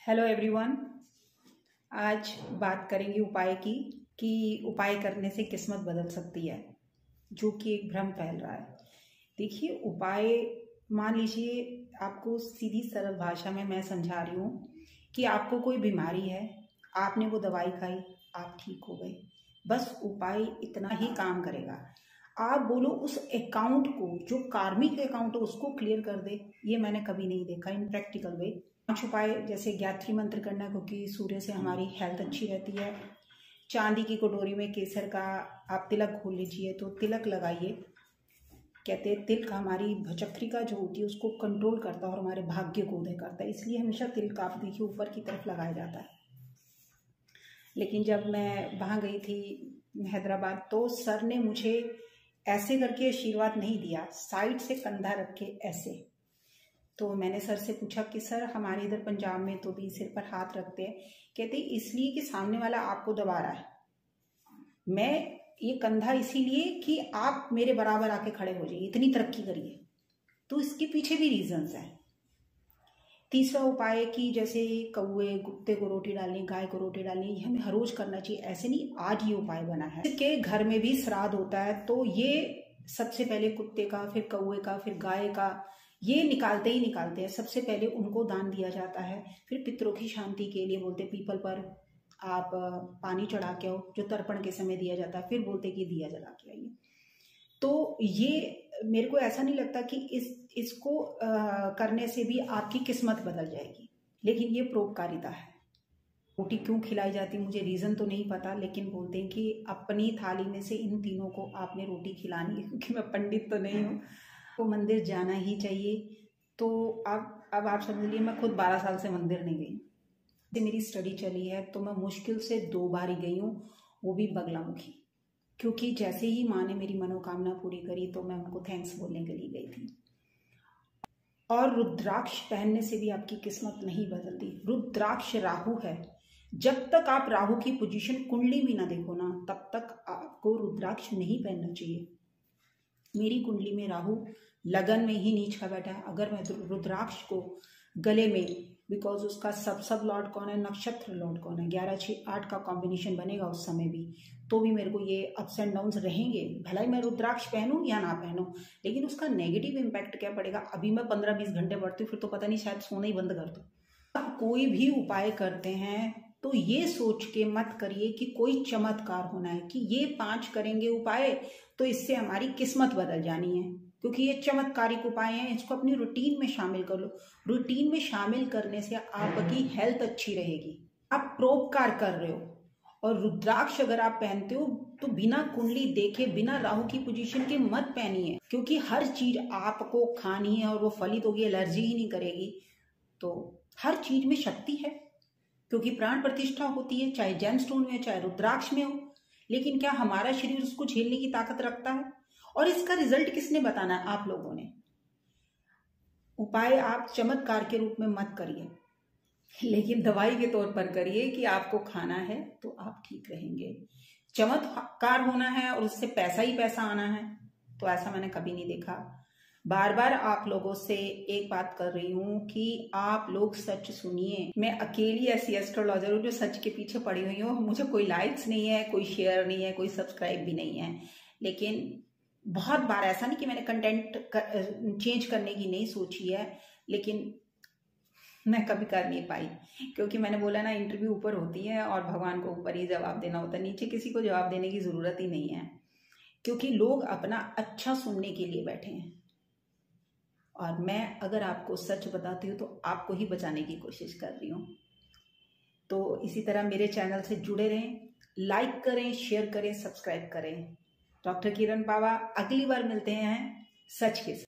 Hello everyone. आज बात करेंगे उपाय की कि उपाय करने से किस्मत बदल सकती है, जो कि एक भ्रम फैल रहा है। देखिए, उपाय मान लीजिए, आपको सीधी सरल भाषा में मैं समझा रही हूँ कि आपको कोई बीमारी है, आपने वो दवाई खाई, आप ठीक हो गए। बस उपाय इतना ही काम करेगा। आप बोलो उस अकाउंट को, जो कार्मिक अकाउंट है, उसको क्लियर कर दे, ये मैंने कभी नहीं देखा इन प्रैक्टिकल वे। 5 उपाय, जैसे गायत्री मंत्र करना, क्योंकि सूर्य से हमारी हेल्थ अच्छी रहती है। चांदी की कटोरी में केसर का आप तिलक खोल लीजिए, तो तिलक लगाइए। कहते हैं तिल का हमारी भचक्रिका जो होती है उसको कंट्रोल करता है और हमारे भाग्य को उदय करता है, इसलिए हमेशा तिल का आप देखिए ऊपर की तरफ लगाया जाता है। लेकिन जब मैं वहाँ गई थी हैदराबाद, तो सर ने मुझे ऐसे करके आशीर्वाद नहीं दिया, साइड से कंधा रख के ऐसे। तो मैंने सर से पूछा कि सर, हमारे इधर पंजाब में तो भी सिर पर हाथ रखते हैं। कहते इसलिए कि सामने वाला आपको दबा रहा है। मैं ये कंधा इसीलिए कि आप मेरे बराबर आके खड़े हो जाइए, इतनी तरक्की करिए। तो इसके पीछे भी रीजंस हैं। तीसरा उपाय कि जैसे कौवे कुत्ते को रोटी डालनी, गाय को रोटी डालनी, ये हमें हर रोज करना चाहिए, ऐसे नहीं आज ये उपाय बना है। के घर में भी श्राद्ध होता है, तो ये सबसे पहले कुत्ते का, फिर कौवे का, फिर गाय का, ये निकालते ही निकालते हैं। सबसे पहले उनको दान दिया जाता है। फिर पितरों की शांति के लिए बोलते पीपल पर आप पानी चढ़ा के आओ, जो तर्पण के समय दिया जाता है। फिर बोलते कि दिया जला के आइए। तो ये मेरे को ऐसा नहीं लगता कि इसको करने से भी आपकी किस्मत बदल जाएगी, लेकिन ये परोपकारिता है। रोटी क्यों खिलाई जाती, मुझे रीज़न तो नहीं पता, लेकिन बोलते हैं कि अपनी थाली में से इन तीनों को आपने रोटी खिलानी है। क्योंकि मैं पंडित तो नहीं हूँ, तो मंदिर जाना ही चाहिए। तो अब आप समझ लीजिए, मैं खुद 12 साल से मंदिर नहीं गई। मेरी स्टडी चली है तो मैं मुश्किल से 2 बार ही गई हूँ, वो भी बगलामुखी। क्योंकि जैसे ही माँ ने मेरी मनोकामना पूरी करी तो मैं उनको थैंक्स बोलने के लिए गई थी। और रुद्राक्ष पहनने से भी आपकी किस्मत नहीं बदलती। रुद्राक्ष राहु है, जब तक आप राहु की पोजीशन कुंडली में ना देखो ना, तब तक आपको रुद्राक्ष नहीं पहनना चाहिए। मेरी कुंडली में राहु लगन में ही नीच का बैठा है। अगर मैं रुद्राक्ष को गले में, बिकॉज उसका सब लॉर्ड कौन है, नक्षत्र लॉर्ड कौन है, 11, 6, 8 का कॉम्बिनेशन बनेगा उस समय भी, तो भी मेरे को ये अप्स एंड डाउन्स रहेंगे। भला ही मैं रुद्राक्ष पहनूं या ना पहनूं, लेकिन उसका नेगेटिव इम्पैक्ट क्या पड़ेगा। अभी मैं 15-20 घंटे पढ़ती हूँ, फिर तो पता नहीं, शायद सोना ही बंद कर दूँ। आप कोई भी उपाय करते हैं तो ये सोच के मत करिए कि कोई चमत्कार होना है, कि ये 5 करेंगे उपाय तो इससे हमारी किस्मत बदल जानी है। क्योंकि ये चमत्कारिक उपाय हैं, इसको अपनी रूटीन में शामिल कर लो। रूटीन में शामिल करने से आपकी हेल्थ अच्छी रहेगी। आप परोपकार कर रहे हो। और रुद्राक्ष अगर आप पहनते हो तो बिना कुंडली देखे, बिना राहु की पोजीशन के मत पहनिए, क्योंकि हर चीज आपको खानी है और वो फलित होगी, एलर्जी ही नहीं करेगी। तो हर चीज में शक्ति है, क्योंकि प्राण प्रतिष्ठा होती है, चाहे जेम स्टोन में, चाहे रुद्राक्ष में हो। लेकिन क्या हमारा शरीर उसको झेलने की ताकत रखता है? और इसका रिजल्ट किसने बताना है? आप लोगों ने। उपाय आप चमत्कार के रूप में मत करिए, लेकिन दवाई के तौर पर करिए कि आपको खाना है तो आप ठीक रहेंगे। चमत्कार होना है और उससे पैसा ही पैसा आना है, तो ऐसा मैंने कभी नहीं देखा। बार बार आप लोगों से एक बात कर रही हूँ कि आप लोग सच सुनिए। मैं अकेली ऐसी एस्ट्रोलॉजर हूँ जो सच के पीछे पड़ी हुई हूँ। मुझे कोई लाइक्स नहीं है, कोई शेयर नहीं है, कोई सब्सक्राइब भी नहीं है। लेकिन बहुत बार, ऐसा नहीं कि मैंने कंटेंट चेंज करने की नहीं सोची है, लेकिन मैं कभी कर नहीं पाई। क्योंकि मैंने बोला ना, इंटरव्यू ऊपर होती है और भगवान को ऊपर ही जवाब देना होता है, नीचे किसी को जवाब देने की ज़रूरत ही नहीं है। क्योंकि लोग अपना अच्छा सुनने के लिए बैठे हैं, और मैं अगर आपको सच बताती हूँ तो आपको ही बचाने की कोशिश कर रही हूँ। तो इसी तरह मेरे चैनल से जुड़े रहें, लाइक करें, शेयर करें, सब्सक्राइब करें। डॉक्टर किरण पावा, अगली बार मिलते हैं सच के साथ।